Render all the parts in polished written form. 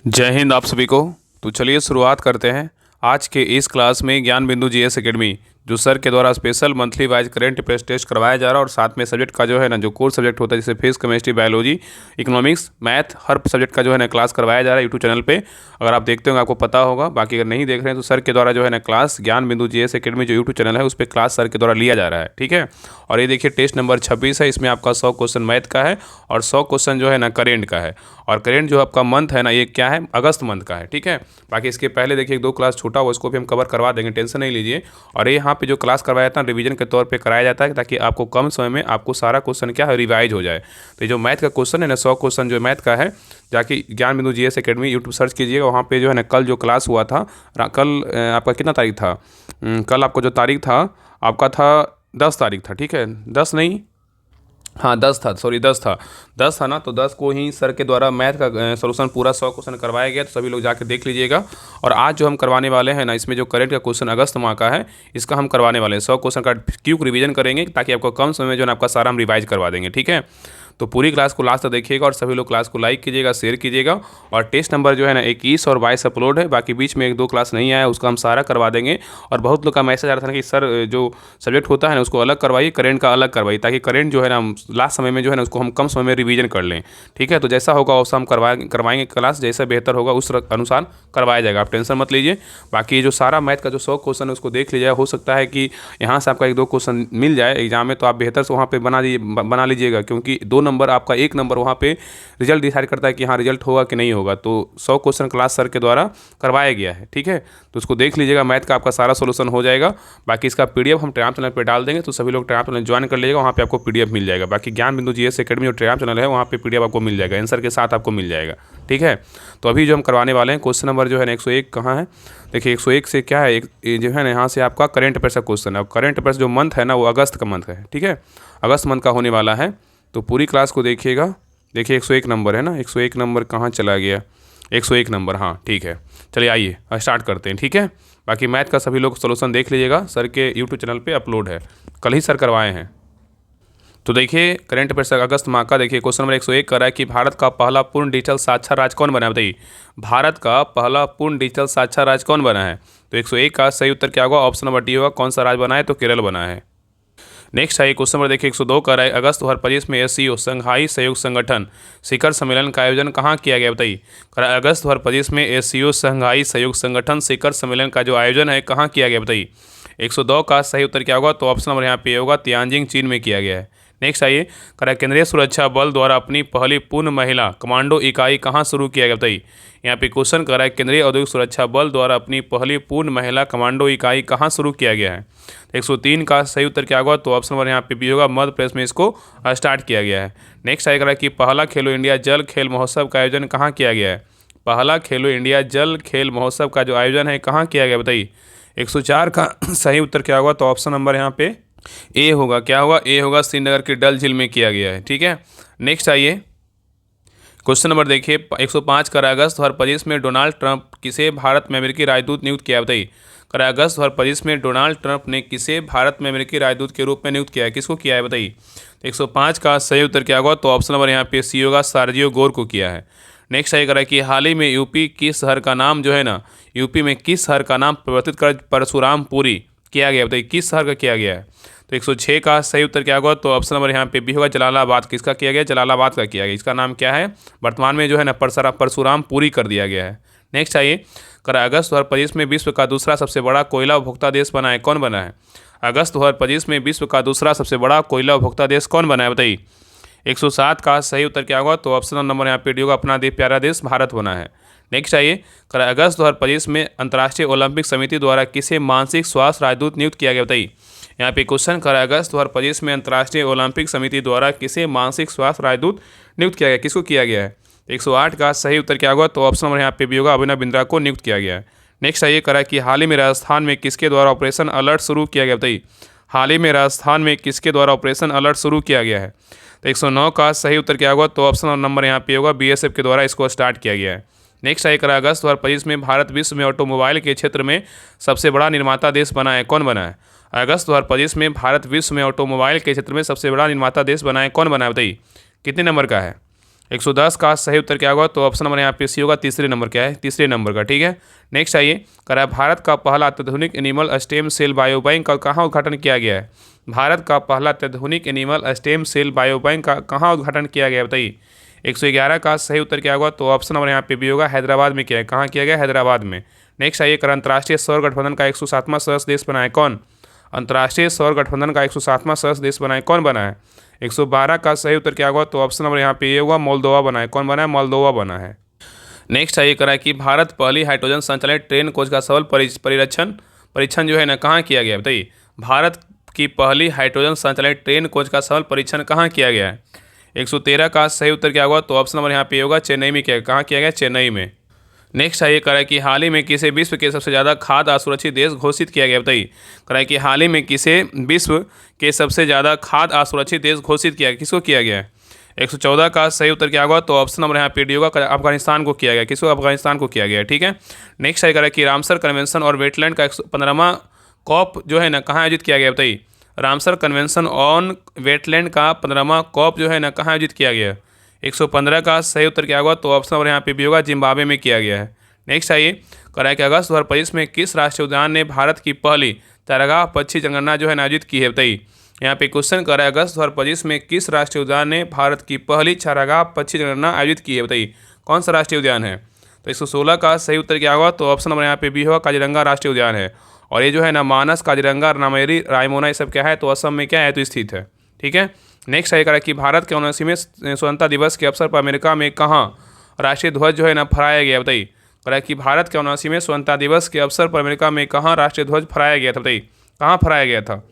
जय हिंद आप सभी को। तो चलिए शुरुआत करते हैं आज के इस क्लास में ज्ञान बिंदु जीएस एकेडमी, जो सर के द्वारा special monthly wise current affairs test करवाया जा रहा है और साथ में सब्जेक्ट का जो है ना जो कोर सब्जेक्ट होता है जैसे physics, chemistry, biology, economics, math, हर सब्जेक्ट का जो है ना क्लास करवाया जा रहा है यूट्यूब चैनल पे। अगर आप देखते होंगे आपको पता होगा, बाकी अगर नहीं देख रहे हैं तो सर के द्वारा जो है ना क्लास ज्ञान बिंदु जीएस एकेडमी जो यूट्यूब चैनल है उस पर क्लास सर के द्वारा लिया जा रहा है, ठीक है। और ये देखिए टेस्ट नंबर 26 है, इसमें आपका 100 क्वेश्चन मैथ का है और 100 क्वेश्चन जो है ना करेंट का है। और करेंट जो आपका मंथ है ना ये क्या है, अगस्त मंथ का है, ठीक है। बाकी इसके पहले देखिए 2 क्लास छूटा हुआ, उसको भी हम कवर करवा देंगे, टेंशन नहीं लीजिए। और ये यहाँ पे जो क्लास करवाया था रिवीजन के तौर पे कराया जाता है ताकि आपको कम समय में आपको सारा क्वेश्चन क्या है रिवाइज हो जाए। तो ये जो मैथ का क्वेश्चन है ना 100 क्वेश्चन जो मैथ का है, जाके ज्ञान बिंदु जीएस एकेडमी यूट्यूब सर्च कीजिएगा, वहाँ पे जो है ना कल जो क्लास हुआ था, कल आपका कितना तारीख था, कल आपको जो तारीख था आपका था 10 तारीख था, ठीक है। 10 नहीं, हाँ 10 था, सॉरी 10 था, 10 था ना। तो 10 को ही सर के द्वारा मैथ का सॉल्यूशन पूरा 100 क्वेश्चन करवाया गया, तो सभी लोग जाके देख लीजिएगा। और आज जो हम करवाने वाले हैं ना, इसमें जो करंट का क्वेश्चन अगस्त माह का है इसका हम करवाने वाले हैं 100 क्वेश्चन का क्विक रिवीजन करेंगे ताकि आपको कम समय में जो है आपका सारा हम रिवाइज करवा देंगे, ठीक है। तो पूरी क्लास को लास्ट तक देखिएगा और सभी लोग क्लास को लाइक कीजिएगा, शेयर कीजिएगा। और टेस्ट नंबर जो है ना 21 और 22 अपलोड है, बाकी बीच में 1-2 क्लास नहीं आया, उसका हम सारा करवा देंगे। और बहुत लोग का मैसेज आ रहा था ना कि सर जो सब्जेक्ट होता है ना उसको अलग करवाइए, करंट का अलग करवाइए, ताकि करंट जो है ना लास्ट समय में जो है ना उसको हम कम समय में रिवीजन कर लें, ठीक है। तो जैसा होगा वैसा हम करवाएंगे क्लास, जैसा बेहतर होगा उस अनुसार करवाया जाएगा, आप टेंशन मत लीजिए। बाकी जो सारा मैथ का जो 100 क्वेश्चन है उसको देख लीजिएगा, हो सकता है कि यहाँ से आपका 1-2 क्वेश्चन मिल जाए एग्जाम में, तो आप बेहतर से वहाँ पे बना लीजिएगा, क्योंकि 2 नंबर आपका 1 नंबर वहाँ पे रिजल्ट डिसाइड करता है कि हाँ रिजल्ट होगा कि नहीं होगा। तो 100 क्वेश्चन क्लास सर के द्वारा करवाया गया है, ठीक है। तो उसको देख लीजिएगा, मैथ का आपका सारा सोल्यूशन हो जाएगा। बाकी इसका पीडीएफ हम टेलीग्राम चैनल पर डाल देंगे, तो सभी लोग टेलीग्राम चैनल ज्वाइन कर लीजिएगा, वहाँ पे आपको पीडीएफ मिल जाएगा। बाकी ज्ञान बिंदु जीएस एकेडमी जो टेलीग्राम चैनल है वहाँ पे पीडीएफ आपको मिल जाएगा, आंसर के साथ आपको मिल जाएगा, ठीक है। तो अभी जो हम करवाने वाले हैं क्वेश्चन नंबर जो है ना 101 कहाँ है, देखिए 101 से क्या है, एक जो है ना यहाँ से आपका करंट अफेयर्स का क्वेश्चन है। अब करंट अफेयर्स जो मंथ है ना वो अगस्त का मंथ है, ठीक है, अगस्त मंथ का होने वाला है। तो पूरी क्लास को देखिएगा। देखिए 101 नंबर है ना, 101 नंबर कहाँ चला गया, 101 नंबर, हाँ ठीक है। चलिए आइए स्टार्ट करते हैं, ठीक है। बाकी मैथ का सभी लोग सोल्यूशन देख लीजिएगा, सर के यूट्यूब चैनल पे अपलोड है, कल ही सर करवाए हैं। तो देखिए करंट अफेयर्स अगस्त माह का देखिए क्वेश्चन नंबर 101 कर रहा है कि भारत का पहला पूर्ण डिजिटल साक्षर राज्य कौन बना है, बताइए। भारत का पहला पूर्ण डिजिटल साक्षर राज्य कौन बना है, तो 101 का सही उत्तर क्या होगा, ऑप्शन नंबर डी होगा। कौन सा राज्य बना है, तो केरल बना है। नेक्स्ट है क्वेश्चन नंबर देखिए 102 कर रहा है अगस्त 2025 में एससीओ संघाई सहयोग संगठन शिखर सम्मेलन का आयोजन कहाँ किया गया, बताइए। कर अगस्त 2025 में एससीओ संघाई सहयोग संगठन शिखर सम्मेलन का जो आयोजन है कहाँ किया गया, बताइए। 102 का सही उत्तर क्या होगा, तो ऑप्शन नंबर यहाँ पे होगा तियानजिंग चीन में किया गया है। नेक्स्ट आइए करा केंद्रीय सुरक्षा बल द्वारा अपनी पहली पूर्ण महिला कमांडो इकाई कहाँ शुरू किया गया, बताइए। यहाँ पे क्वेश्चन कर रहा है केंद्रीय औद्योगिक सुरक्षा बल द्वारा अपनी पहली पूर्ण महिला कमांडो इकाई कहाँ शुरू किया गया है। 103 का सही उत्तर क्या होगा, तो ऑप्शन नंबर यहाँ पे भी होगा, मध्य प्रदेश में इसको स्टार्ट किया गया है। नेक्स्ट आएगा कि पहला खेलो इंडिया जल खेल महोत्सव का आयोजन कहाँ किया गया है। पहला खेलो इंडिया जल खेल महोत्सव का जो आयोजन है कहाँ किया गया, बताइए। 104 का सही उत्तर क्या होगा, तो ऑप्शन नंबर यहाँ पे ए होगा, क्या होगा, ए होगा, श्रीनगर के डल झील में किया गया है, ठीक है। नेक्स्ट आइए क्वेश्चन नंबर देखिए 105 कर अगस्त 2025 में डोनाल्ड ट्रंप किसे भारत में अमेरिकी राजदूत नियुक्त किया, बताइए। कर अगस्त 2025 में डोनाल्ड ट्रंप ने किसे भारत में अमेरिकी राजदूत के रूप में नियुक्त किया है, किसको किया है, बताइए। 105 का सही उत्तर क्या होगा, तो ऑप्शन नंबर यहाँ पे सी होगा, सार्जियो गोर को किया है। नेक्स्ट आइए करा कि हाल ही में यूपी किस शहर का नाम जो है ना, यूपी में किस शहर का नाम परिवर्तित कर परशुरामपुरी किया गया, बताइए किस शहर का किया गया है। तो 106 का सही उत्तर क्या होगा, तो ऑप्शन नंबर यहाँ पे भी होगा, जलालाबाद। किसका किया गया, जलालाबाद का किया गया। इसका नाम क्या है, वर्तमान में जो है ना परशुरामपुरी कर दिया गया है। नेक्स्ट आइए कर अगस्त 2025 में विश्व का दूसरा सबसे बड़ा कोयला उपभोक्ता देश बना है, कौन बना है। अगस्त 2025 में विश्व का दूसरा सबसे बड़ा कोयला उपभोक्ता देश कौन बना है, बताइए। 107 का सही उत्तर क्या होगा, तो ऑप्शन नंबर यहाँ पे डी होगा, अपना देश प्यारा देश भारत बना है। नेक्स्ट आइए कर अगस्त 2025 में अंतर्राष्ट्रीय ओलंपिक समिति द्वारा किसे मानसिक स्वास्थ्य राजदूत नियुक्त किया गया, बताइए। यहाँ पे क्वेश्चन कर अगस्त 2025 में अंतर्राष्ट्रीय ओलंपिक समिति द्वारा किसे मानसिक स्वास्थ्य राजदूत नियुक्त किया गया, किसको किया गया है। 108 का सही उत्तर क्या होगा, तो ऑप्शन नंबर यहाँ पे भी होगा, अभिनव बिंद्रा को नियुक्त किया गया है। नेक्स्ट आइए करा कि हाल ही में राजस्थान में किसके द्वारा ऑपरेशन अलर्ट शुरू किया गया, बताइए। हाल ही में राजस्थान में किसके द्वारा ऑपरेशन अलर्ट शुरू किया गया है। तो 109 का सही उत्तर क्या होगा, तो ऑप्शन नंबर यहाँ पे होगा, बीएसएफ के द्वारा इसको स्टार्ट किया गया है। नेक्स्ट आइए करा अगस्त 2025 में भारत विश्व में ऑटोमोबाइल के क्षेत्र में सबसे बड़ा निर्माता देश बना है, कौन बना है। अगस्त 2025 में भारत विश्व में ऑटोमोबाइल के क्षेत्र में सबसे बड़ा निर्माता देश बना है, कौन बना है, बताइए। कितने नंबर का है, 110 का सही उत्तर क्या होगा? तो ऑप्शन नंबर यहाँ पे सी होगा, तीसरे नंबर क्या है? तीसरे नंबर का। ठीक है, नेक्स्ट आइए, कह रहा है भारत का पहला अत्याधुनिक animal stem cell bio bank का कहाँ उद्घाटन किया गया है? भारत का पहला अत्याधुनिक animal stem cell bio bank का कहाँ उद्घाटन किया गया है बताइए? 111 का सही उत्तर क्या होगा? तो ऑप्शन नंबर यहाँ पे भी होगा, हैदराबाद में किया है। कहाँ किया गया? हैदराबाद में। नेक्स्ट आइए, कर अंतर्राष्ट्रीय सौर गठबंधन का 107वां सदस्य देश बना है कौन? अंतर्राष्ट्रीय सौर गठबंधन का 107वां सदस्य देश बना है कौन बना है? 112 का सही उत्तर क्या होगा? तो ऑप्शन नंबर यहाँ पे ये होगा, मोल्दोवा बना है। कौन बना है? मोल्दोवा बना है। नेक्स्ट आइए, करा कि भारत पहली हाइड्रोजन संचालित ट्रेन कोच का सफल परीक्षण जो है ना कहाँ किया गया बताइए? भारत की पहली हाइड्रोजन संचालित ट्रेन कोच का सफल परीक्षण कहाँ किया गया है? 113 का सही उत्तर क्या होगा? तो ऑप्शन नंबर यहाँ पे होगा, चेन्नई में किया। कहाँ किया गया? चेन्नई में। नेक्स्ट आइए, करा कि हाल ही में किसे विश्व के सबसे ज़्यादा खाद्य असुरक्षित देश घोषित किया गया बताइए? करा कि हाल ही में किसे विश्व के सबसे ज़्यादा खाद्य असुरक्षित देश घोषित किया, किसको किया गया है? 114 का सही उत्तर क्या होगा? तो ऑप्शन नंबर यहाँ पे डी होगा, अफगानिस्तान को किया गया। किसको? अफगानिस्तान को किया गया। ठीक है, नेक्स्ट आइए, करा कि रामसर कन्वेंशन और वेटलैंड का 115वां कॉप जो है ना कहाँ आयोजित किया गया बताइए? रामसर कन्वेंशन ऑन वेटलैंड का 15वां कॉप जो है ना कहाँ आयोजित किया गया? 115 का सही उत्तर क्या होगा? तो ऑप्शन नंबर यहाँ पे भी होगा, जिम्बाब्वे में किया गया है। नेक्स्ट आइए, करा कि अगस्त 2025 में किस राष्ट्रीय उद्यान ने भारत की पहली चारागाह पक्षी जनगणना जो है आयोजित की है बताइए? यहाँ पे क्वेश्चन कर रहा है, अगस्त 2025 में किस राष्ट्रीय उद्यान ने भारत की पहली चारागाह पक्षी जनगणना आयोजित की है बताइए? कौन सा राष्ट्रीय उद्यान है? तो 116 का सही उत्तर क्या होगा? तो ऑप्शन नंबर यहाँ पे भी होगा, काजीरंगा राष्ट्रीय उद्यान है। और ये जो है ना मानस, काजीरंगा, नामेरी, रायमोना, ये सब क्या है? तो असम में क्या है? तो स्थित है। ठीक है, नेक्स्ट आइए, करा कि भारत के 79वें स्वतंत्रता दिवस के अवसर पर अमेरिका में कहाँ राष्ट्रीय ध्वज जो है ना फहराया गया बताइए? करा कि भारत के 79वें स्वतंत्रता दिवस के अवसर पर अमेरिका में कहाँ राष्ट्रीय ध्वज फहराया गया था बताइए? कहाँ फहराया गया था?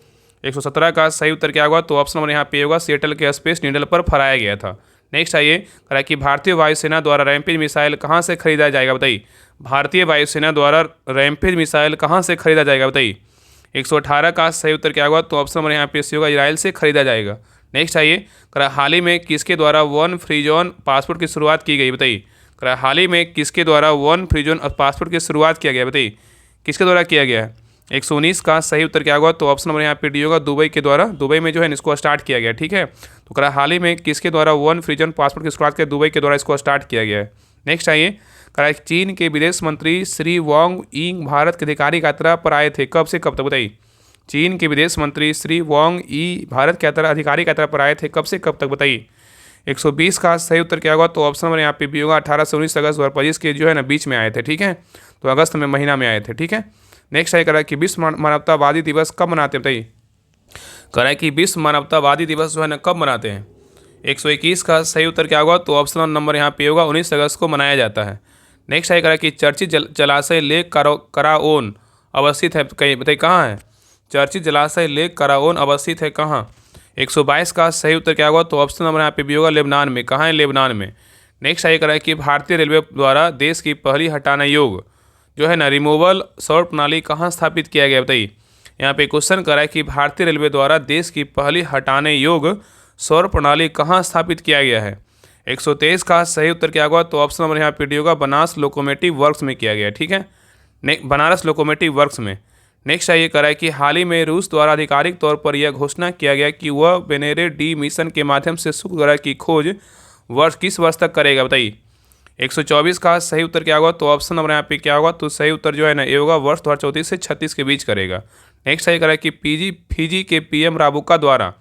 117 का सही उत्तर क्या होगा? तो ऑप्शन नंबर यहाँ पे होगा, सिएटल के स्पेस नीडल पर फहराया गया था। नेक्स्ट आइए, करा कि भारतीय वायुसेना द्वारा रैमपेज मिसाइल कहाँ से खरीदा जाएगा बताइए? भारतीय वायुसेना द्वारा रैमपेज मिसाइल कहाँ से खरीदा जाएगा बताइए? 118 का सही उत्तर क्या होगा? तो ऑप्शन नंबर यहाँ पे होगा, इजराइल से खरीदा जाएगा। नेक्स्ट आइए, करा हाल ही में किसके द्वारा वन फ्री जोन पासपोर्ट की शुरुआत की गई बताइए? करा हाल ही में किसके द्वारा वन फ्री जोन पासपोर्ट की शुरुआत किया गया बताइए? किसके द्वारा किया गया है? 119 का सही उत्तर क्या होगा? तो ऑप्शन नंबर यहाँ पे डी होगा, दुबई के द्वारा। दुबई में जो है इसको स्टार्ट किया गया। ठीक है, तो करा हाल ही में किसके द्वारा वन फ्री जोन पासपोर्ट की शुरुआत किया? दुबई के द्वारा इसको स्टार्ट किया गया है। नेक्स्ट आइए, करा चीन के विदेश मंत्री श्री वांग यी भारत की आधिकारिक यात्रा पर आए थे, कब से कब तक बताइए? चीन के विदेश मंत्री श्री वांग यी भारत की आधिकारिक यात्रा पर आए थे, कब से कब तक बताइए? 120 का सही उत्तर क्या होगा? तो ऑप्शन नंबर यहाँ पे भी होगा, 18 से 19 अगस्त 2025 के जो है ना बीच में आए थे। ठीक है, तो अगस्त में महीना में आए थे। ठीक है, नेक्स्ट है करा कि विश्व मानवतावादी दिवस कब मनाते हैं बताइए? करा कि विश्व मानवतावादी दिवस जो है ना कब मनाते हैं? 121 का सही उत्तर क्या होगा? तो ऑप्शन नंबर यहाँ पे होगा, 19 अगस्त को मनाया जाता है। नेक्स्ट है करा कि चर्चित जलाशय लेक कराओन अवस्थित है कहीं बताइए? कहाँ है चर्चित जलाशय लेक कराओन अवस्थित है? कहाँ? 122 का सही उत्तर क्या होगा? तो ऑप्शन नंबर यहाँ पे भी होगा, लेबनान में। कहाँ है? लेबनान में। नेक्स्ट आइए करा कि भारतीय रेलवे द्वारा देश की पहली हटाना योग जो है ना रिमूवल सौर प्रणाली कहाँ स्थापित किया गया बताइए? यहाँ पे क्वेश्चन करा है कि भारतीय रेलवे द्वारा देश की पहली हटाने योग्य सौर प्रणाली कहाँ स्थापित किया गया है? 123 का सही उत्तर क्या होगा? तो ऑप्शन नंबर यहाँ पे डी होगा, बनारस लोकोमोटिव वर्क्स में किया गया। ठीक है, बनारस लोकोमोटिव वर्क्स में। नेक्स्ट आइए करा है कि हाल ही में रूस द्वारा आधिकारिक तौर पर यह घोषणा किया गया कि वह वेनेरे डी मिशन के माध्यम से शुक्र ग्रह की खोज किस वर्ष तक करेगा बताइए? 124 का सही उत्तर क्या होगा? तो ऑप्शन नंबर यहाँ पे क्या होगा? तो सही उत्तर जो है ना ये होगा, वर्ष 2034 से 36 के बीच करेगा। नेक्स्ट सही करा कि फिजी के पीएम राबुका द्वारा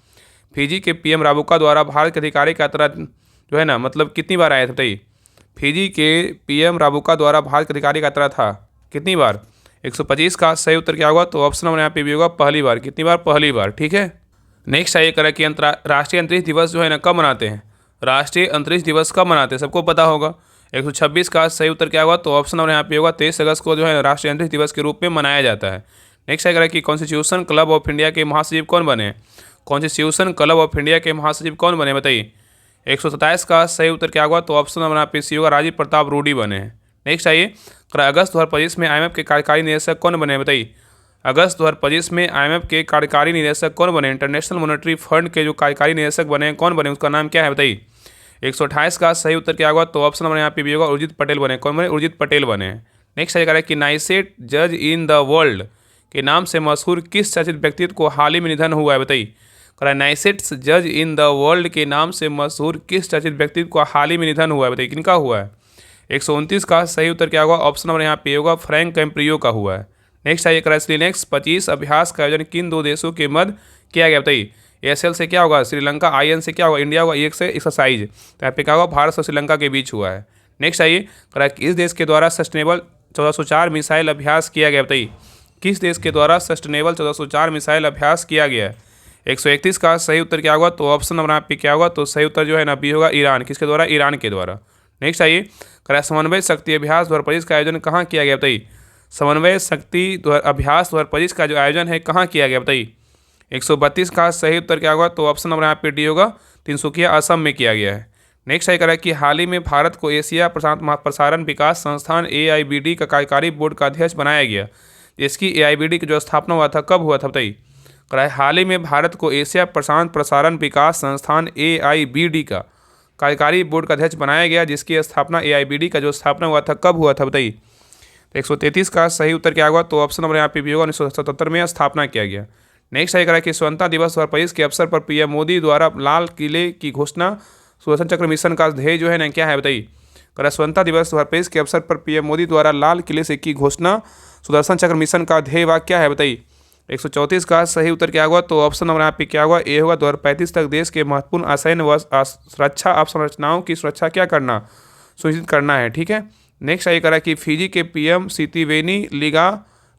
भारत की आधिकारिक यात्रा जो है ना मतलब कितनी बार आया था बताइए? फिजी के पीएम राबुका द्वारा भारत की आधिकारिक यात्रा था कितनी बार? 125 का सही उत्तर क्या होगा? तो ऑप्शन नंबर यहाँ पे भी होगा, पहली बार। कितनी बार? पहली बार। ठीक है, नेक्स्ट आइए करा कि राष्ट्रीय अंतरिक्ष दिवस जो है ना कब मनाते हैं? राष्ट्रीय अंतरिक्ष दिवस कब मनाते हैं? सबको पता होगा। 126 का सही उत्तर क्या होगा? तो ऑप्शन नंबर यहाँ पे होगा, 23 अगस्त को जो है राष्ट्रीय अंतरिक्ष दिवस के रूप में मनाया जाता है। नेक्स्ट आएगा कि कॉन्स्टिट्यूशन क्लब ऑफ इंडिया के महासचिव कौन बने? कॉन्स्टिट्यूशन क्लब ऑफ इंडिया के महासचिव कौन बने बताइए? 127 का सही उत्तर क्या होगा? तो ऑप्शन नंबर यहाँ पे सी होगा, राजीव प्रताप रूडी बने हैं। नेक्स्ट आइए, अगस्त 2025 में IMF के कार्यकारी निदेशक कौन बने बताइए? अगस्त 2025 में IMF के कार्यकारी निदेशक कौन बने? इंटरनेशनल मॉनेटरी फंड के जो कार्यकारी निदेशक बने कौन बने? उसका नाम क्या है बताइए? 128 का सही उत्तर क्या होगा? तो ऑप्शन नंबर यहाँ पे भी होगा, उर्जित पटेल बने। कौन बने? उर्जित पटेल बने हैं। नेक्स्ट आएगा कि नाइसेट जज इन द वर्ल्ड के नाम से मशहूर किस चर्चित व्यक्तित्व को हाल ही में निधन हुआ है बताइए? नाइसेट्स जज इन द वर्ल्ड के नाम से मशहूर किस चर्चित व्यक्ति का हाल ही में निधन हुआ है, बताइए किनका हुआ है। 129 का सही उत्तर क्या होगा, ऑप्शन नंबर यहाँ पे होगा फ्रैंक कैम्प्रियो का हुआ है। नेक्स्ट आइए क्राइसलिनेक्स 25 अभ्यास का आयोजन किन दो देशों के मध्य किया गया, बताइए। एसएल से क्या होगा श्रीलंका, आईएन से क्या होगा इंडिया होगा, एक से एक्सरसाइज, तो यहाँ पे क्या होगा भारत और श्रीलंका के बीच हुआ है। नेक्स्ट आइए किस देश के द्वारा सस्टेनेबल 1404 मिसाइल अभ्यास किया गया, बताइए किस देश के द्वारा सस्टेनेबल 1404 मिसाइल अभ्यास किया गया है। 131 का सही उत्तर क्या होगा, तो ऑप्शन नंबर यहाँ पे क्या होगा, तो सही उत्तर जो है ना बी होगा ईरान, किसके द्वारा, ईरान के द्वारा। नेक्स्ट आइए समन्वय शक्ति अभ्यास 2025 का आयोजन कहाँ किया गया, बताइए समन्वय शक्ति अभ्यास 2025 का जो आयोजन है कहाँ किया गया, बताइए। 132 का सही उत्तर क्या होगा, तो ऑप्शन नंबर यहाँ पे डी होगा, तिनसुकिया असम में किया गया है। नेक्स्ट आइए कि हाल ही में भारत को एशिया प्रशांत प्रसारण विकास संस्थान AIBD का कार्यकारी बोर्ड का अध्यक्ष बनाया गया। इसकी AIBD की जो स्थापना हुआ था कब हुआ था, बताइए। हाल ही में भारत को एशिया प्रशांत प्रसारण विकास संस्थान AIBD का कार्यकारी बोर्ड का अध्यक्ष बनाया गया, जिसकी स्थापना AIBD का जो स्थापना हुआ था कब हुआ था, बताइए। तो 133 का सही उत्तर क्या होगा, तो ऑप्शन नंबर यहाँ पे भी होगा 1977 में स्थापना किया गया। नेक्स्ट आइए कि स्वतंत्रता दिवस 2025 के अवसर पर PM मोदी द्वारा लाल किले की घोषणा सुदर्शन चक्र मिशन का ध्येय जो है ना क्या है, बताइए। स्वतंत्रता दिवस 2025 के अवसर पर PM मोदी द्वारा लाल किले से की घोषणा सुदर्शन चक्र मिशन का ध्येय वाक्य क्या है, बताइए। 134 का सही उत्तर क्या होगा, तो ऑप्शन नंबर यहाँ पे क्या होगा, ए होगा 2035 तक देश के महत्वपूर्ण आसन्न व सुरक्षा अवसंरचनाओं की सुरक्षा क्या करना, सुनिश्चित करना है, ठीक है। नेक्स्ट आइए कि फिजी के PM सितिवेनी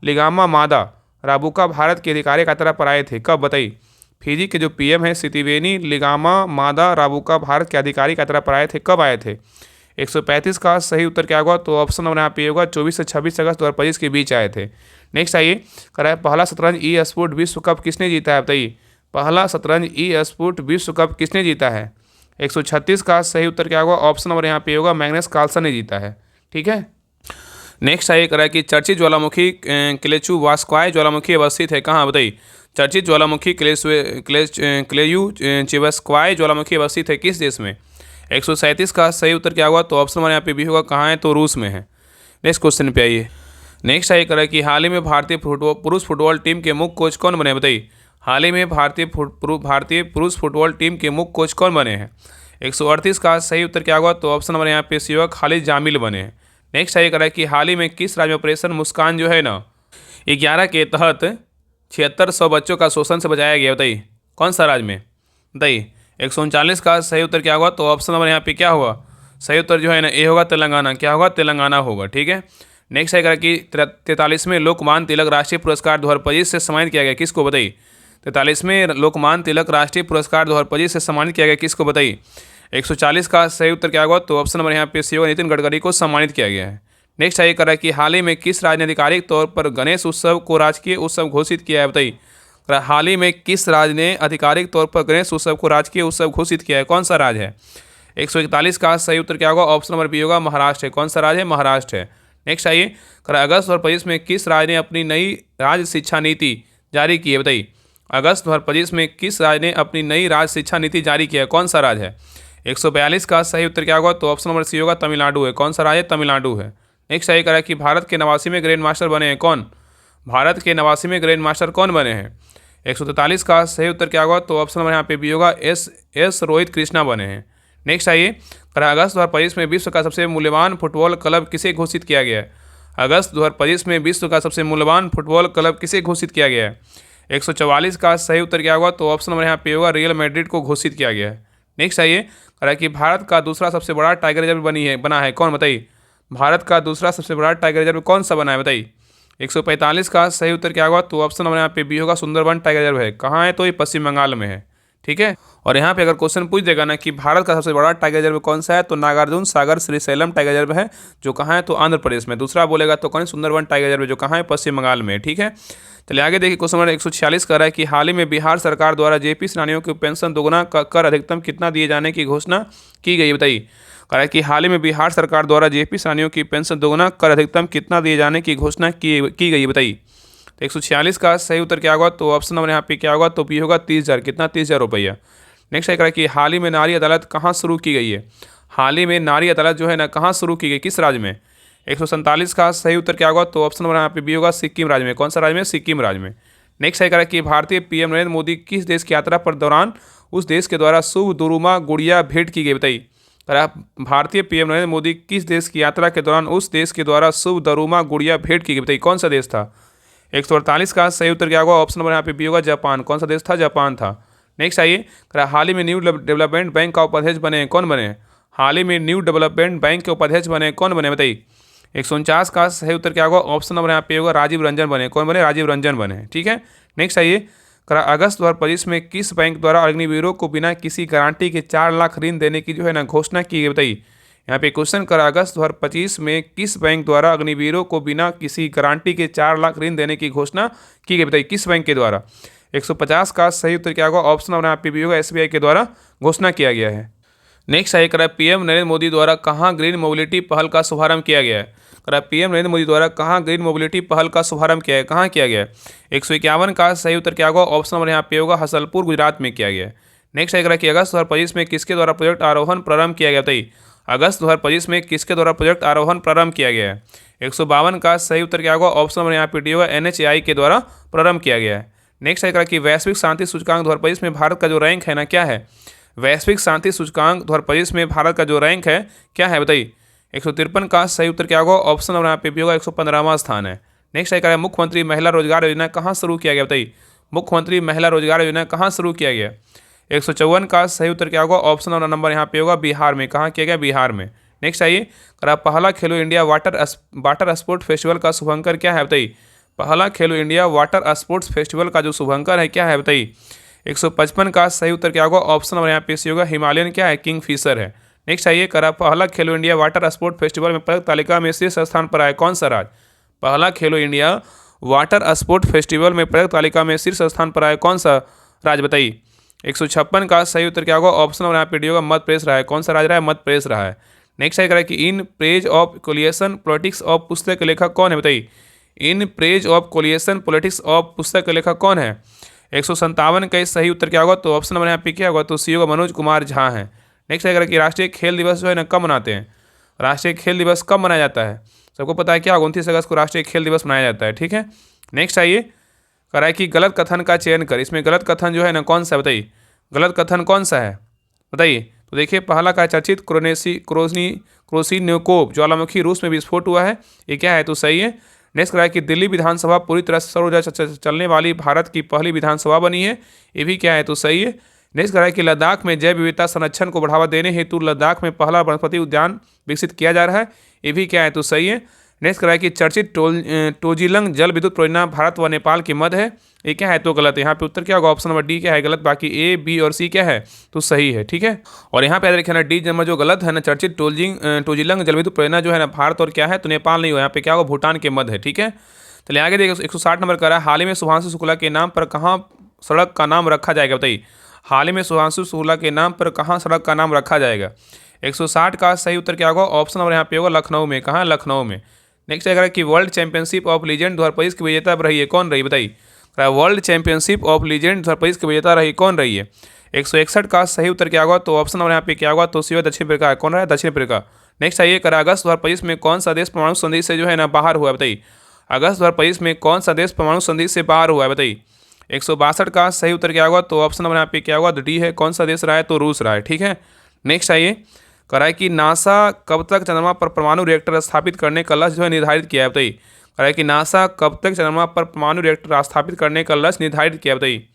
लिगामा मादा राबुका भारत की अधिकारिक यात्रा पर आए थे, कब, बताइए। फिजी के जो PM है सितिवेनी लिगामा मादा राबुका भारत के आधिकारिक यात्रा पर आए थे, कब आए थे। 135 का सही उत्तर क्या होगा, तो ऑप्शन नंबर यहाँ पे होगा 24 से 26 अगस्त 2025 के बीच आए थे। नेक्स्ट आइए पहला शतरंज E-स्पोर्ट विश्व कप किसने जीता है, बताइए। पहला शतरंज E-स्पोर्ट विश्व कप किसने जीता है। 136 का सही उत्तर क्या होगा, ऑप्शन नंबर यहाँ पे होगा मैग्नस कार्लसन ने जीता है, ठीक है। नेक्स्ट आइए कि चर्चित ज्वालामुखी क्लेचुवास्क्वाय ज्वालामुखी अवस्थित है कहाँ, बताइए। चर्चित ज्वालामुखी क्लेयुचेवस्क्वाय ज्वालामुखी अवस्थित है किस देश में। 137 का सही उत्तर क्या होगा, तो ऑप्शन नंबर यहाँ पे भी होगा कहाँ है, तो रूस में है। नेक्स्ट क्वेश्चन पे आइए। नेक्स्ट आइए कि हाल ही में भारतीय पुरुष फुटबॉल टीम के मुख्य कोच कौन बने, बताइए। हाल ही में भारतीय पुरुष फुटबॉल टीम के मुख्य कोच कौन बने हैं। 138 का सही उत्तर क्या होगा, तो ऑप्शन नंबर यहाँ पे सी होगा खालिद जामिल बने हैं। नेक्स्ट आइए कि हाल ही में किस राज्य में ऑपरेशन मुस्कान जो है ना 11 के तहत 7600 बच्चों का शोषण से बचाया गया, बताइए कौन सा राज्य में, बताइए। 139 का सही उत्तर क्या होगा, तो ऑप्शन नंबर यहाँ पे क्या होगा, सही उत्तर जो है ना ए होगा तेलंगाना, क्या होगा तेलंगाना होगा, ठीक है। नेक्स्ट आएगा कि 43वें लोकमान्य तिलक राष्ट्रीय पुरस्कार 2025 से सम्मानित किया गया किसको, बताइए। 43वें लोकमान्य तिलक राष्ट्रीय पुरस्कार 2025 से सम्मानित किया गया किसको, बताइए। 140 का सही उत्तर क्या होगा, तो ऑप्शन नंबर यहाँ पे सी होगा नितिन गडकरी को सम्मानित किया गया है। नेक्स्ट आइए करा कि हाल ही में किस राज्य ने आधिकारिक तौर पर गणेश उत्सव को राजकीय उत्सव घोषित किया है, बताइए। हाल ही में किस राज्य ने आधिकारिक तौर पर गणेश उत्सव को राजकीय उत्सव घोषित किया है, कौन सा राज्य है। 141 का सही उत्तर क्या होगा, ऑप्शन नंबर बी होगा महाराष्ट्र है, कौन सा राज्य है, महाराष्ट्र है। नेक्स्ट आइए अगस्त 2025 में किस राज्य ने अपनी नई राज्य शिक्षा नीति जारी की है, बताइए। अगस्त 2025 में किस राज्य ने अपनी नई राज्य शिक्षा नीति जारी किया है, कौन सा राज्य है। 142 का सही उत्तर क्या होगा, तो ऑप्शन नंबर सी होगा तमिलनाडु है, कौन सा राज्य, तमिलनाडु है। नेक्स्ट आइए करा कि भारत के 89वें ग्रैंड मास्टर बने हैं कौन, भारत के 89वें ग्रैंड मास्टर कौन बने हैं। 143 का सही उत्तर क्या होगा, तो ऑप्शन नंबर यहाँ पे भी होगा एस रोहित कृष्णा बने हैं। नेक्स्ट आइए अगस्त 2025 में विश्व का सबसे मूल्यवान फुटबॉल क्लब किसे घोषित किया गया है। अगस्त 2025 में विश्व का सबसे मूल्यवान फुटबॉल क्लब किसे घोषित किया गया है। 144 का सही उत्तर क्या होगा, तो ऑप्शन नंबर यहाँ पे होगा रियल मैड्रिड को घोषित किया गया है। नेक्स्ट आइए कि भारत का दूसरा सबसे बड़ा टाइगर रिजर्व बना है कौन, बताइए। भारत का दूसरा सबसे बड़ा टाइगर रिजर्व कौन सा बना है, बताइए। 145 का सही उत्तर क्या होगा, तो ऑप्शन नंबर यहाँ पे बी होगा सुंदरबन टाइगर रिजर्व है, कहाँ है, तो ये पश्चिम बंगाल में है, ठीक है। और यहाँ पे अगर क्वेश्चन पूछ देगा ना कि भारत का सबसे बड़ा टाइगर रिजर्व कौन सा है, तो नागार्जुन सागर श्रीशैलम टाइगर रिजर्व है, जो कहाँ है, तो आंध्र प्रदेश में। दूसरा बोलेगा तो कौन, सुंदरबन टाइगर रिजर्व जो कहाँ है, पश्चिम बंगाल में, ठीक है। चलिए आगे देखिए क्वेश्चन नंबर 146 कर रहा है कि हाल ही में बिहार सरकार द्वारा जेपी सेनानियों की पेंशन दोगुना कर अधिकतम कितना दिए जाने की घोषणा की गई, बताइए। कह रहा है कि हाल ही में बिहार सरकार द्वारा जेपी सेनानियों की पेंशन दोगुना कर अधिकतम कितना दिए जाने की घोषणा की गई, बताइए। तो 146 का सही उत्तर क्या होगा, तो ऑप्शन नंबर यहाँ पे क्या होगा, तो बी होगा 30,000, कितना 30,000 रुपया। नेक्स्ट है कि हाल ही में नारी अदालत कहाँ शुरू की गई है। हाल ही में नारी अदालत जो है ना कहाँ शुरू की गई, किस राज्य में। 147 का सही उत्तर क्या होगा, तो ऑप्शन नंबर यहाँ पे बी होगा सिक्किम राज्य में, कौन सा राज्य में, सिक्किम राज्य में। नेक्स्ट है करा कि भारतीय पीएम नरेंद्र मोदी किस देश की यात्रा पर दौरान उस देश के द्वारा शुभ दुरुमा गुड़िया भेंट की गई, बताइए। करा भारतीय पीएम नरेंद्र मोदी किस देश की यात्रा के दौरान उस देश के द्वारा शुभ दरुमा गुड़िया भेंट की गई, बताइए कौन सा देश था। 148 का सही उत्तर क्या होगा, ऑप्शन नंबर यहाँ पे बी होगा, जापान। कौन सा देश था, जापान था। नेक्स्ट आइए, हाल ही में न्यू डेवलपमेंट बैंक का उपाध्यक्ष बने, कौन बने। हाल ही में न्यू डेवलपमेंट बैंक के उपाध्यक्ष बने, कौन बने, बताइए। 149 का सही उत्तर क्या होगा, ऑप्शन नंबर यहाँ पे होगा, राजीव रंजन बने। कौन बने, राजीव रंजन बने। ठीक है। नेक्स्ट आइए, अगस्त 2025 में किस बैंक द्वारा अग्निवीरों को बिना किसी गारंटी के 4 लाख ऋण देने की जो है ना घोषणा की गई, बताइए। यहाँ पे क्वेश्चन अगस्त 2025 में किस बैंक द्वारा अग्निवीरों को बिना किसी गारंटी के 4 लाख ऋण देने की घोषणा की गई, बताइए किस बैंक के द्वारा। 150 का सही उत्तर क्या होगा, ऑप्शन नंबर यहाँ पे भी होगा, एसबीआई के द्वारा घोषणा किया गया है। नेक्स्ट है पीएम नरेंद्र मोदी द्वारा कहाँ ग्रीन मोबिलिटी पहल का शुभारंभ किया गया है। पीएम नरेंद्र मोदी द्वारा कहाँ ग्रीन मोबिलिटी पहल का शुभारंभ किया है, कहाँ किया गया है। 151 का सही उत्तर क्या होगा, ऑप्शन नंबर यहाँ पे होगा, हसलपुर गुजरात में किया गया है। नेक्स्ट है कि अगस्त 2025 में किसके द्वारा प्रोजेक्ट आरोहण प्रारंभ किया गया, बताइए। अगस्त 2025 में किसके द्वारा प्रोजेक्ट आरोहण प्रारंभ किया गया है। 152 का सही उत्तर क्या होगा, ऑप्शन नंबर यहाँ पे डी होगा, NHAI के द्वारा प्रारंभ किया गया है। नेक्स्ट है कि वैश्विक शांति सूचकांक 2025 में भारत का जो रैंक है ना क्या है। वैश्विक शांति सूचकांक 2025 में भारत का जो रैंक है क्या है, बताइए। 153 का सही उत्तर क्या होगा, ऑप्शन नंबर यहाँ पे भी होगा, 115वां स्थान है। नेक्स्ट है मुख्यमंत्री महिला रोजगार योजना कहाँ शुरू किया गया, बताइए। मुख्यमंत्री महिला रोजगार योजना कहाँ शुरू किया गया। 154 का सही उत्तर क्या होगा, ऑप्शन नंबर यहाँ पे होगा, बिहार में। कहाँ किया गया, बिहार में। नेक्स्ट आइए, पहला खेलो इंडिया वाटर स्पोर्ट फेस्टिवल का शुभंकर क्या है, बताइए। पहला खेलो इंडिया वाटर स्पोर्ट्स फेस्टिवल का जो शुभंकर है क्या है, बताइए। 155 का सही उत्तर क्या होगा, ऑप्शन नंबर यहाँ पे सी होगा, हिमालयन क्या है, किंगफिशर है। नेक्स्ट आइए, पहला खेलो इंडिया वाटर स्पोर्ट फेस्टिवल में पदक तालिका में शीर्ष स्थान पर आए, कौन सा राज्य। पहला खेलो इंडिया वाटर स्पोर्ट फेस्टिवल में पदक तालिका में शीर्ष स्थान पर आए, कौन सा राज्य, बताइए। 156 का सही उत्तर क्या होगा, ऑप्शन नंबर यहाँ पे डी होगा, मध्य प्रदेश रहा है। कौन सा राज्य रहा है, मध्य प्रदेश रहा है। नेक्स्ट है कि in praise of coalition politics of पुस्तक के लेखक कौन है, बताइए। In praise of coalition politics of पुस्तक के लेखक कौन है। 157 का सही उत्तर क्या होगा, तो ऑप्शन नंबर यहाँ पे क्या होगा, तो सी होगा, मनोज कुमार झा है। नेक्स्ट है कि राष्ट्रीय खेल दिवस जो है ना कब मनाते हैं। राष्ट्रीय खेल दिवस कब मनाया जाता है, सबको पता है क्या, 29 अगस्त को राष्ट्रीय खेल दिवस मनाया जाता है। ठीक है। नेक्स्ट आइए, कि गलत कथन का चयन कर। इसमें गलत कथन जो है ना कौन सा है, बताइए। गलत कथन कौन सा है, बताइए। तो देखिए, पहला का चर्चित क्रोशिन्योकोव ज्वालामुखी रूस में विस्फोट हुआ है, ये क्या है, तो सही है। नेक्स्ट कि दिल्ली विधानसभा पूरी तरह से सौर ऊर्जा चलने वाली भारत की पहली विधानसभा बनी है, ये भी क्या है, तो सही है। नेक्स्ट कि लद्दाख में जैव विविधता संरक्षण को बढ़ावा देने हेतु लद्दाख में पहला वनस्पति उद्यान विकसित किया जा रहा है, ये भी क्या है, तो सही है। नेक्स्ट कि चर्चित टोजिलंग जल विद्युत परियोजना भारत व नेपाल के मध्य है, ये क्या है, तो गलत है। यहाँ पे उत्तर क्या होगा, ऑप्शन नंबर डी क्या है, गलत। बाकी ए, बी और सी क्या है, तो सही है। ठीक है। और यहाँ पे याद रखिए ना, डी नंबर जो गलत है ना, चर्चित टोजिलंग जल विद्युत परियोजना जो है ना भारत और क्या है, तो नेपाल नहीं हो, यहाँ पे क्या होगा, भूटान के मध्य है। ठीक है। चलिए आगे देखिए, 160 नंबर का है, हाल ही में शुभांशु शुक्ला के नाम पर कहाँ सड़क का नाम रखा जाएगा, बताइए। हाल ही में शुभांशु शुक्ला के नाम पर कहाँ सड़क का नाम रखा जाएगा। 160 का सही उत्तर क्या होगा, ऑप्शन नंबर यहाँ पे होगा, लखनऊ में। कहाँ, लखनऊ में। नेक्स्ट है कि वर्ल्ड चैंपियनशिप ऑफ लीजेंड 2025 की विजेता रही है, कौन रही, बताइए। वर्ल्ड चैंपियनशिप ऑफ लीजेंड 2025 की विजेता रही, कौन रही है। 161 का सही उत्तर क्या होगा, तो ऑप्शन नंबर यहाँ पे क्या होगा, तो सी दक्षिण अफ्रीका है। कौन रहा है, दक्षिण अफ्रीका। नेक्स्ट आइए, अगस्त 2025 में कौन सा देश परमाणु संधि से जो है ना बाहर हुआ है, बताइए। अगस्त 2025 में कौन सा देश परमाणु संधि से बाहर हुआ है, बताइए। 162 का सही उत्तर क्या होगा, तो ऑप्शन नंबर यहाँ पे क्या होगा, डी है। कौन सा देश रहा है, तो रूस रहा है। ठीक है। नेक्स्ट आइए, कि नासा कब तक चंद्रमा पर परमाणु रिएक्टर स्थापित करने का लक्ष्य जो है निर्धारित किया है, बताइए। कि नासा कब तक चंद्रमा पर परमाणु रिएक्टर स्थापित करने का लक्ष्य निर्धारित किया, बताइए,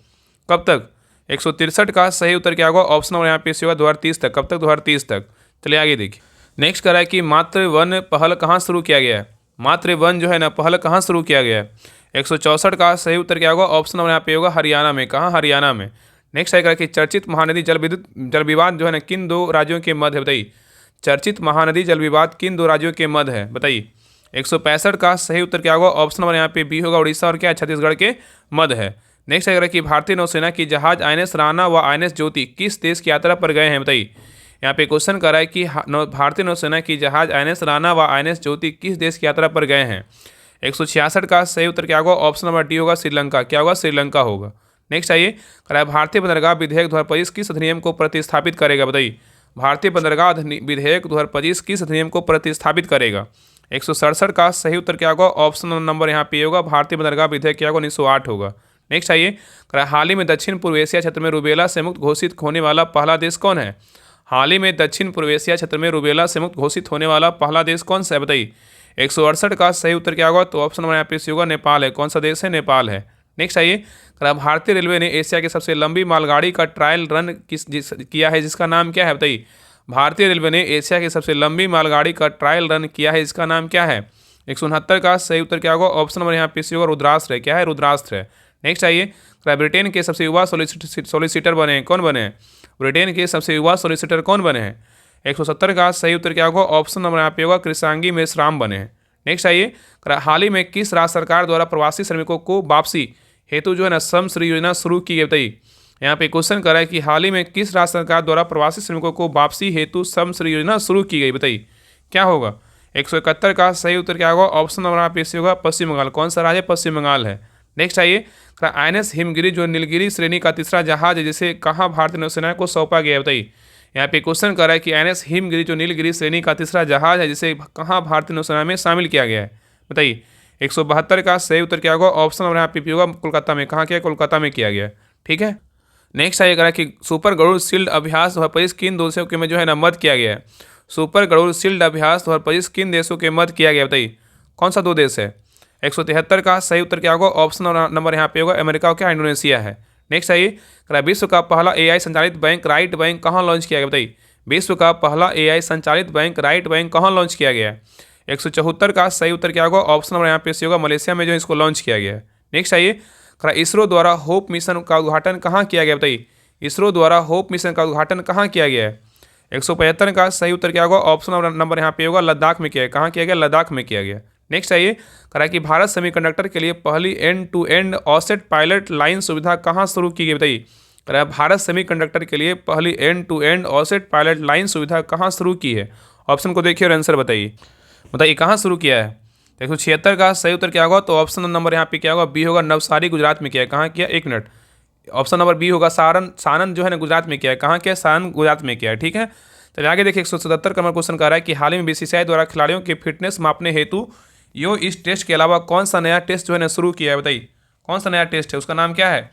कब तक। 163 का सही उत्तर क्या होगा, ऑप्शन नंबर यहाँ पे होगा, 2030 तक। कब तक, 2030 तक। चलिए आगे देखिए। नेक्स्ट कि मातृ वन पहल कहाँ शुरू किया गया है। मातृ वन जो है ना पहल कहाँ शुरू किया गया है। 164 का सही उत्तर क्या होगा, ऑप्शन नंबर यहाँ पे होगा, हरियाणा में। कहाँ, हरियाणा में। नेक्स्ट है कि चर्चित महानदी जल विवाद जो है ना किन दो राज्यों के मध्य है, बताइए। चर्चित महानदी जल विवाद किन दो राज्यों के मध्य है, बताइए। 165 का सही उत्तर क्या होगा, ऑप्शन नंबर यहाँ पे बी होगा, उड़ीसा और क्या, छत्तीसगढ़ के मध्य है। नेक्स्ट है कि भारतीय नौसेना की जहाज INS राणा व INS ज्योति किस देश की यात्रा पर गए हैं, बताइए। यहाँ पे क्वेश्चन कर रहा है कि भारतीय नौसेना की जहाज INS राणा व INS ज्योति किस देश की यात्रा पर गए हैं। 166 का सही उत्तर क्या होगा, ऑप्शन नंबर डी होगा, श्रीलंका। क्या होगा, श्रीलंका होगा। नेक्स्ट आइए, भारतीय बंदरगाह विधेयक 2025 किस अधिनियम को प्रतिस्थापित करेगा, बताइए। भारतीय बंदरगाह विधेयक 2025 किस अधिनियम को प्रतिस्थापित करेगा। 167 का सही उत्तर क्या होगा, ऑप्शन नंबर यहाँ पे होगा, भारतीय बंदरगाह विधेयक क्या होगा, 1908 होगा। नेक्स्ट आइए, हाल ही में दक्षिण पूर्व एशिया क्षेत्र में रूबेला से मुक्त घोषित होने वाला पहला देश कौन है? हाल ही में दक्षिण पूर्व एशिया क्षेत्र में रूबेला से मुक्त घोषित होने वाला पहला देश कौन सा है बताइए। 168 का सही उत्तर क्या होगा? तो ऑप्शन नंबर यहाँ पे होगा नेपाल है। कौन सा देश है? नेपाल है। नेक्स्ट आइए, भारतीय रेलवे ने एशिया की सबसे लंबी मालगाड़ी का ट्रायल रन किया है, जिसका नाम क्या है बताइए। भारतीय रेलवे ने एशिया की सबसे लंबी मालगाड़ी का ट्रायल रन किया है, इसका नाम क्या है? 169 का सही उत्तर क्या होगा? ऑप्शन नंबर यहाँ पे होगा रुद्रास्त्र है। क्या है? रुद्रास्त्र है। नेक्स्ट आइए, ब्रिटेन के सबसे युवा सोलिसिटर बने हैं, कौन बने हैं? ब्रिटेन के सबसे युवा सोलिसिटर कौन बने हैं? 170 का सही उत्तर क्या होगा? ऑप्शन नंबर यहाँ पे होगा कृषांगी मेश्राम बने हैं। नेक्स्ट आइए, हाल ही में किस राज्य सरकार द्वारा प्रवासी श्रमिकों को वापसी हेतु जो है ना श्रम श्री योजना शुरू की गई बताइए। यहाँ पे क्वेश्चन कर रहा है कि हाल ही में किस राज्य सरकार द्वारा प्रवासी श्रमिकों को वापसी हेतु श्रम श्री योजना शुरू की गई बताइए, क्या होगा? 171 का सही उत्तर क्या होगा? ऑप्शन नंबर यहाँ पे होगा पश्चिम बंगाल। कौन सा राज्य? पश्चिम बंगाल है। नेक्स्ट आइए, INS हिमगिरी जो नीलगिरी श्रेणी का तीसरा जहाज है, जिसे कहाँ भारतीय नौसेना को सौंपा गया है बताइए। यहाँ पे क्वेश्चन कर रहा है कि INS हिमगिरी जो नीलगिरी श्रेणी का तीसरा जहाज है, जिसे कहाँ भारतीय नौसेना में शामिल किया गया है बताइए। 172 का सही उत्तर क्या होगा? ऑप्शन नंबर यहाँ पे होगा कोलकाता में। कहाँ किया? कोलकाता में किया गया। ठीक है। नेक्स्ट आइए, करा कि सुपर गरुड़ शील्ड अभ्यास 2025 किन देशों के में जो है ना मत किया गया है। सुपर गरुड़ शील्ड अभ्यास 2025 किन देशों के मत किया गया बताइए। कौन सा दो देश है? 173 का सही उत्तर क्या होगा? ऑप्शन नंबर यहाँ पे होगा अमेरिका क्या? इंडोनेशिया है। नेक्स्ट आइए, विश्व का पहला AI संचालित बैंक राइट बैंक कहाँ लॉन्च किया गया बताइए। विश्व का पहला AI संचालित बैंक राइट बैंक कहाँ लॉन्च किया गया है? 174 का सही उत्तर क्या होगा? ऑप्शन नंबर यहाँ पे होगा मलेशिया में जो इसको लॉन्च किया गया है। नेक्स्ट आइए, इसरो द्वारा होप मिशन का उद्घाटन कहाँ किया गया बताइए। इसरो द्वारा होप मिशन का उद्घाटन कहाँ किया गया है? 175 का सही उत्तर क्या होगा? ऑप्शन नंबर यहाँ पे होगा लद्दाख में किया है। कहाँ किया गया? लद्दाख में किया गया। नेक्स्ट आइए, करा कि भारत सेमीकंडक्टर के लिए पहली end to end offset pilot line सुविधा कहाँ शुरू की गई बताइए। करा भारत सेमीकंडक्टर के लिए पहली end to end offset pilot line सुविधा कहाँ शुरू की है? ऑप्शन को देखिए और आंसर बताइए। बताइए कहाँ शुरू किया है? 176 का सही उत्तर क्या होगा? तो ऑप्शन नंबर यहाँ पे क्या होगा? बी होगा नवसारी गुजरात में किया है। कहाँ किया? 1 मिनट। ऑप्शन नंबर बी होगा सानन जो है ना गुजरात में किया है। कहाँ किया? सानन गुजरात में किया है। ठीक है। चलिए आगे देखिए, 177 का क्वेश्चन कर रहा है कि हाल ही में BCCI द्वारा खिलाड़ियों की फिटनेस मापने हेतु इस टेस्ट के अलावा कौन सा नया टेस्ट जो है ना शुरू किया है बताइए। कौन सा नया टेस्ट है? उसका नाम क्या है?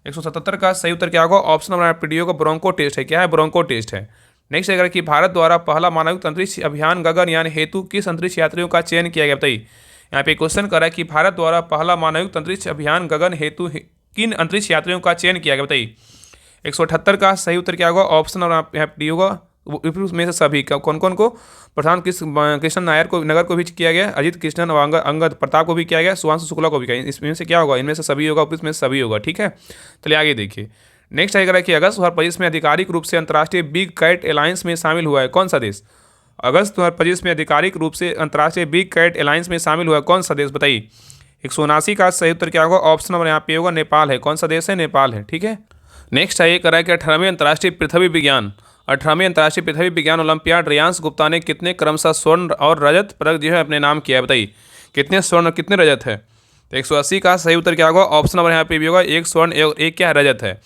177 का सही उत्तर क्या होगा? ऑप्शन नंबर पीडीओ का ब्रोंको टेस्ट है। क्या है? ब्रोंको टेस्ट है। नेक्स्ट अगर कि भारत द्वारा पहला मानव अंतरिक्ष अभियान गगनयान हेतु किस अंतरिक्ष यात्रियों का चयन किया गया बताइए। यहाँ पे क्वेश्चन कर रहा है कि भारत द्वारा पहला मानव अंतरिक्ष अभियान गगन हेतु किन अंतरिक्ष यात्रियों का चयन किया गया बताइए। 178 का सही उत्तर क्या होगा? ऑप्शन नंबर यहाँ डी होगा में से सभी का। कौन कौन को? प्रशांत कृष्ण नायर को नगर को भी किया गया, अजीत कृष्णन और अंगद प्रताप को भी किया गया, सुधांशु शुक्ला को भी किया। इसमें से क्या होगा? इनमें से सभी होगा, इसमें से सभी होगा। ठीक है। चलिए आगे देखिए, नेक्स्ट आएगा कि अगस्त 2025 में आधिकारिक रूप से अंतर्राष्ट्रीय बिग कैट अलायंस में शामिल हुआ है कौन सा देश? अगस्त 2025 में आधिकारिक रूप से अंतर्राष्ट्रीय बिग कैट अलायंस में शामिल हुआ है कौन सा देश बताइए। 179 का सही उत्तर क्या होगा? ऑप्शन नंबर यहाँ पे होगा नेपाल है। कौन सा देश है? नेपाल है। ठीक है। नेक्स्ट आइए करा कि 18वें अंतर्राष्ट्रीय पृथ्वी विज्ञान ओलंपियाड रियांश गुप्ता ने कितने क्रमशः स्वर्ण और रजत पदक जो है अपने नाम किया है बताइए। कितने स्वर्ण और कितने रजत है? तो 180 का सही उत्तर क्या होगा? ऑप्शन नंबर यहाँ पे भी होगा 1 स्वर्ण और 1 क्या है? रजत है।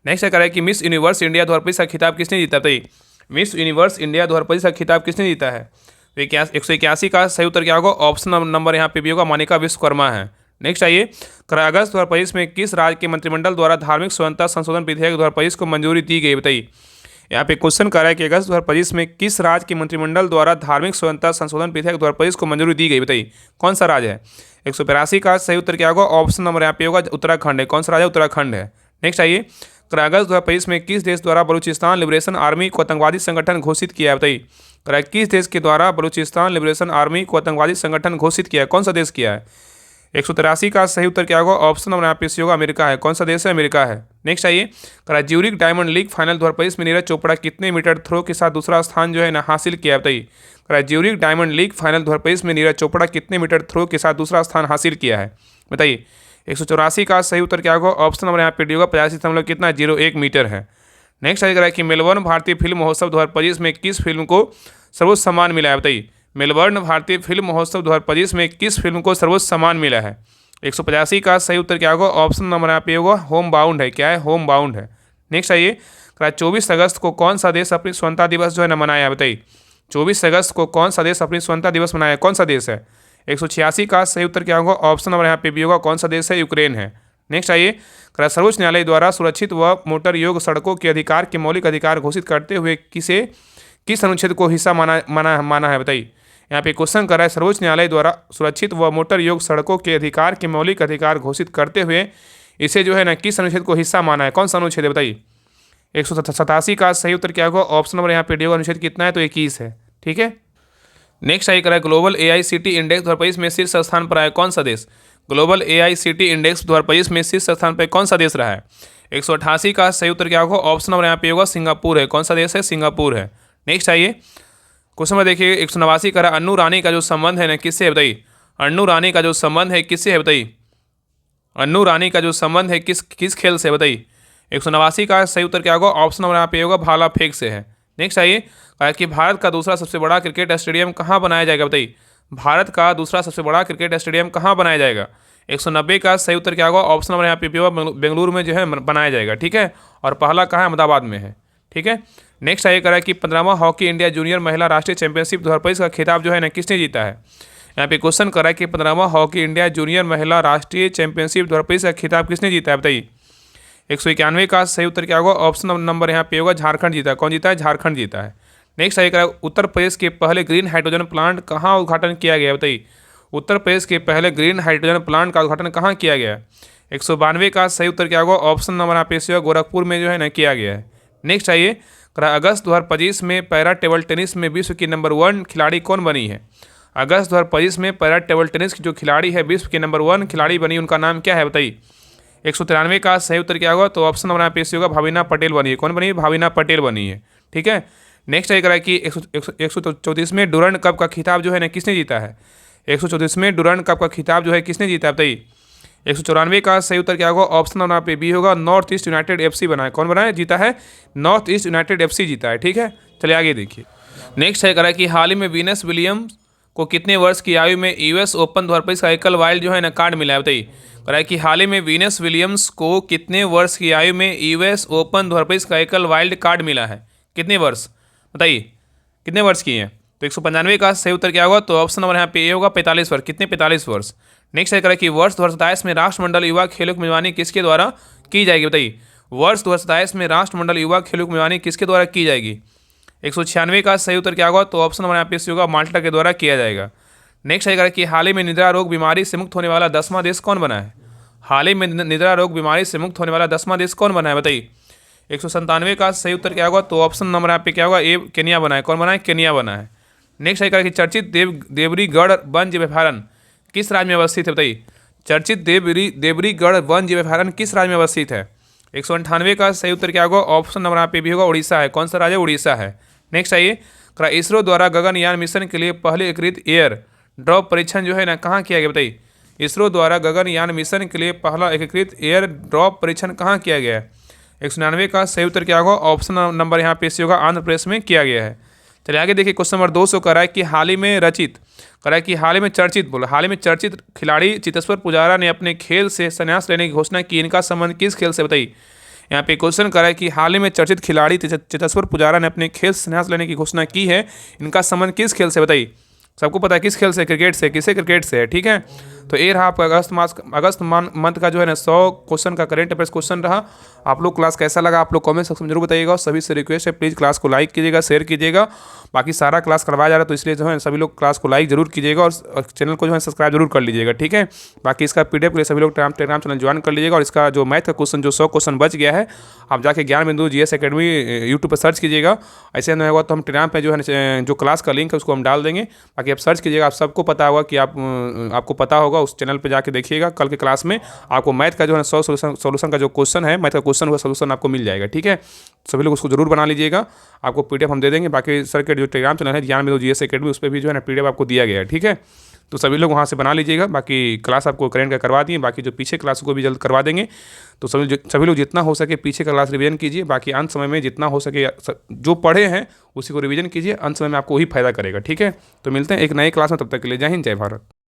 नेक्स्ट करा कि मिस यूनिवर्स इंडिया 2025 का खिताब किसने जीता बताइए। मिस यूनिवर्स इंडिया 2025 का खिताब किसने जीता है? तो 181 का सही उत्तर क्या होगा? ऑप्शन नंबर यहाँ पे भी होगा मानिका विश्वकर्मा है। नेक्स्ट आइए, अगस्त 2025 में किस राज्य के मंत्रिमंडल द्वारा धार्मिक स्वतंत्रता संशोधन विधेयक 2025 को मंजूरी दी गई बताइए। यहाँ पे क्वेश्चन कर रहा है कि अगस्त 2025 में किस राज्य के मंत्रिमंडल द्वारा धार्मिक स्वतंत्रता संशोधन विधेयक 2025 को मंजूरी दी गई बताइए। कौन सा राज्य है? 182 का सही उत्तर क्या होगा? ऑप्शन नंबर यहाँ पे होगा उत्तराखंड है। कौन सा राज्य? उत्तराखंड है। नेक्स्ट आइए, अगस्त 2025 में किस देश द्वारा बलूचिस्तान लिबरेशन आर्मी को आतंकवादी संगठन घोषित किया है बताइए। किस देश के द्वारा बलूचिस्तान लिबरेशन आर्मी को आतंकवादी संगठन घोषित किया है? कौन सा देश किया है? 183 का सही उत्तर क्या होगा? ऑप्शन नंबर यहाँ पे होगा अमेरिका है। कौन सा देश है? अमेरिका है। नेक्स्ट आइए, ज्यूरिक डायमंड लीग फाइनल 2025 में नीरज चोपड़ा कितने मीटर थ्रो के साथ दूसरा स्थान जो है ना हासिल किया बताइए। ज्यूरिक डायमंड लीग फाइनल 2025 में नीरज चोपड़ा कितने मीटर थ्रो के साथ दूसरा स्थान हासिल किया है बताइए। 184 का सही उत्तर क्या होगा? ऑप्शन नंबर यहाँ पे डी होगा 85 कितना 01 मीटर है। नेक्स्ट आइए कि मेलबर्न भारतीय फिल्म महोत्सव 2025 में किस फिल्म को सर्वोच्च सम्मान मिला है बताइए। मेलबर्न भारतीय फिल्म महोत्सव 2025 में किस फिल्म को सर्वोच्च सम्मान मिला है। 185 का सही उत्तर क्या होगा? ऑप्शन नंबर यहाँ पे होगा होम बाउंड है। क्या है? होम बाउंड है। नेक्स्ट आइए, 24 अगस्त को कौन सा देश अपनी स्वतंत्रता दिवस जो है ना मनाया है बताइए। 24 अगस्त को कौन सा देश अपनी स्वतंत्रता दिवस मनाया है? कौन सा देश है? 186 का सही उत्तर क्या होगा? ऑप्शन नंबर यहाँ पे भी होगा कौन सा देश है? यूक्रेन है। नेक्स्ट आइए, सर्वोच्च न्यायालय द्वारा सुरक्षित व मोटर योग्य सड़कों के अधिकार के मौलिक अधिकार घोषित करते हुए किस अनुच्छेद को हिस्सा माना है, बताइए। यहाँ पे क्वेश्चन कर रहा है, सर्वोच्च न्यायालय द्वारा सुरक्षित व मोटर योग्य सड़कों के अधिकार के मौलिक अधिकार घोषित करते हुए इसे जो है ना किस अनुच्छेद को हिस्सा माना है, कौन सा अनुच्छेद है, बताइए। 187 का सही उत्तर क्या होगा, ऑप्शन नंबर यहाँ पे डी होगा। अनुच्छेद कितना है, तो 21 है, ठीक है। नेक्स्ट आई करा है, ग्लोबल AICT इंडेक्स 2025 में शीर्ष स्थान पर आया कौन सा देश। ग्लोबल AICT इंडेक्स 2025 में शीर्ष स्थान पर कौन सा देश रहा है। 188 का सही उत्तर क्या होगा, ऑप्शन नंबर यहाँ पे होगा सिंगापुर है। कौन सा देश है, सिंगापुर है। नेक्स्ट आइए, क्वेश्चन में देखिए 189 करा, अन्नू रानी का जो संबंध है ना किससे है, बताइए। अन्नू रानी का जो संबंध है किससे है, बताइए। अन्नू रानी का जो संबंध है किस खेल से, बताइए। 189 का सही उत्तर क्या होगा, ऑप्शन नंबर यहाँ पे होगा भाला फेंक से है। नेक्स्ट आइए, कहा कि भारत का दूसरा सबसे बड़ा क्रिकेट स्टेडियम कहाँ बनाया जाएगा, बताइए। भारत का दूसरा सबसे बड़ा क्रिकेट स्टेडियम कहाँ बनाया जाएगा। 190 का सही उत्तर क्या होगा, ऑप्शन नंबर यहाँ पे होगा बेंगलुरु में जो है बनाया जाएगा, ठीक है। और पहला कहाँ है, अहमदाबाद में है, ठीक है। नेक्स्ट आइए करा कि 15वां हॉकी इंडिया जूनियर महिला राष्ट्रीय चैंपियनशिप 2025 का खिताब जो है ना किसने जीता है। यहाँ पे क्वेश्चन करा है कि 15वां हॉकी इंडिया जूनियर महिला राष्ट्रीय चैंपियनशिप 2025 का खिताब किसने जीता है, बताइए। 191 का सही उत्तर क्या होगा, ऑप्शन नंबर यहाँ पे होगा झारखंड जीता है। कौन जीता है, झारखंड जीता है। नेक्स्ट आइए करा, उत्तर प्रदेश के पहले ग्रीन हाइड्रोजन प्लांट कहाँ उद्घाटन किया गया, बताइए। उत्तर प्रदेश के पहले ग्रीन हाइड्रोजन प्लांट का उद्घाटन कहाँ किया गया है। 192 का सही उत्तर क्या होगा, ऑप्शन नंबर यहाँ पे होगा गोरखपुर में जो है ना किया गया है। नेक्स्ट आइए, अगस्त 2025 में पैरा टेबल टेनिस में विश्व की नंबर 1 खिलाड़ी कौन बनी है। अगस्त 2025 में पैरा टेबल टेनिस की जो खिलाड़ी है विश्व के नंबर 1 खिलाड़ी बनी, उनका नाम क्या है, बताइए। 193 का सही उत्तर क्या होगा, तो ऑप्शन नंबर यहाँ पे होगा भाविना पटेल बनी है। कौन बनी है, भाविना पटेल बनी है, ठीक है। नेक्स्ट आइए करा कि 134वें डुरंड कप का खिताब जो है ना किसने जीता है। 134वें डुरंड कप का खिताब जो है किसने जीता है, बताइए। 194 का सही उत्तर क्या होगा, ऑप्शन नंबर यहाँ पे बी होगा नॉर्थ ईस्ट यूनाइटेड FC बना है। कौन बना है, जीता है, नॉर्थ ईस्ट यूनाइटेड FC जीता है, ठीक है। चलिए आगे देखिए। नेक्स्ट है करा कि हाल ही में वीनस विलियम्स को कितने वर्ष की आयु में US ओपन 2025 का एकल वाइल्ड जो है ना कार्ड मिला है, बताइए। करा है कि हाल ही में वीनस विलियम्स को कितने वर्ष की आयु में US ओपन 2025 का एकल वाइल्ड कार्ड मिला है, कितने वर्ष, बताइए, कितने वर्ष की है। तो 195 का सही उत्तर क्या होगा, तो ऑप्शन नंबर यहाँ पे ए होगा 45 वर्ष। कितने, 45 वर्ष। नेक्स्ट है करा कि वर्ष 2027 में राष्ट्रमंडल युवा खेलों की मेजबानी किसके द्वारा की जाएगी, बताइए। वर्ष 2027 में राष्ट्रमंडल युवा खेलों की मेजबानी किसके द्वारा की जाएगी। 196 का सही उत्तर क्या होगा, तो ऑप्शन नंबर यहाँ पे होगा माल्टा के द्वारा किया जाएगा। नेक्स्ट है कि हाल ही में निद्रा रोग बीमारी से मुक्त होने वाला 10वां देश कौन बना है। हाल ही में निद्रा रोग बीमारी से मुक्त होने वाला 10वां देश कौन बना है, बताइए। 197 का सही उत्तर क्या होगा, तो ऑप्शन नंबर यहाँ पे क्या होगा, ए केनिया बना है। कौन बना है, केनिया बना है। नेक्स्ट है कि चर्चित देवरीगढ़ वन जीव अभयारण्य किस राज्य में अवस्थित है, बताइए। चर्चित देवरीगढ़ वन जीव अभयारण्य किस राज्य में अवस्थित है। 198 का सही उत्तर क्या होगा, ऑप्शन नंबर यहाँ पे भी होगा उड़ीसा है। कौन सा राज्य, उड़ीसा है। नेक्स्ट आइए, इसरो द्वारा गगनयान मिशन के लिए पहले एकीकृत एयर ड्रॉप परीक्षण जो है ना कहाँ किया गया, बताइए। इसरो द्वारा गगनयान मिशन के लिए पहला एकीकृत एयर ड्रॉप परीक्षण कहाँ किया गया है। 199 का सही उत्तर क्या होगा, ऑप्शन नंबर यहाँ पे होगा आंध्र प्रदेश में किया गया है। चलिए आगे देखिए, क्वेश्चन नंबर 200 कह रहा है कि हाल ही में चर्चित खिलाड़ी चितेश्वर पुजारा ने अपने खेल से संन्यास लेने की घोषणा की, इनका संबंध किस खेल से, बताइए। यहाँ पे क्वेश्चन कर रहा है कि हाल ही में चर्चित खिलाड़ी चितेश्वर पुजारा ने अपने खेल से संन्यास लेने की घोषणा की है, इनका संबंध किस खेल से, बताइए। सबको पता है किस खेल से, क्रिकेट से। किसे, क्रिकेट से है, ठीक है। तो ये रहा आपका अगस्त मंथ का जो है ना 100 क्वेश्चन का करेंट अफेयर्स क्वेश्चन रहा। आप लोग क्लास कैसा लगा आप लोग कमेंट सेक्शन में जरूर बताइएगा। और सभी से रिक्वेस्ट है प्लीज़ क्लास को लाइक कीजिएगा, शेयर कीजिएगा। बाकी सारा क्लास करवाया जा रहा है तो इसलिए जो है सभी लोग क्लास को लाइक जरूर कीजिएगा और चैनल को जो है सब्सक्राइब जरूर कर लीजिएगा, ठीक है। बाकी इसका PDF के लिए सभी लोग टेलीग्राम चैनल ज्वाइन कर लीजिएगा। और इसका जो मैथ का क्वेश्चन जो 100 क्वेश्चन बच गया है, आप जाके ज्ञान बिंदु GS अकेडमी यूट्यूब पर सर्च कीजिएगा। ऐसे नहीं होगा तो हम टेलीग्राम पे जो है जो क्लास का लिंक है उसको हम डाल देंगे। बाकी आप सर्च कीजिएगा, आप सबको पता होगा कि आपको पता होगा, उस चैनल पर जाके देखिएगा। कल के क्लास में आपको मैथ का जो है 100 सोल्यूशन का जो क्वेश्चन है, मैथ का क्वेश्चन हुआ सोल्यूशन आपको मिल जाएगा, ठीक है। सभी लोग उसको जरूर बना लीजिएगा, आपको PDF हम दे देंगे। बाकी सर के जो टेलीग्राम चैनल है ज्ञान बिंदु GS अकेडमी, उस पर भी जो है ना PDF आपको दिया गया है, ठीक है। तो सभी लोग वहाँ से बना लीजिएगा। बाकी क्लास आपको करेंट का करवा दिए, बाकी जो पीछे क्लास को भी जल्द करवा देंगे। तो सभी लोग जितना हो सके पीछे का क्लास रिवीजन कीजिए। बाकी अंत समय में जितना हो सके जो पढ़े हैं उसी को रिवीजन कीजिए, अंत समय में आपको वही फायदा करेगा, ठीक है। तो मिलते हैं एक नए क्लास में, तब तक के लिए जय हिंद, जय भारत।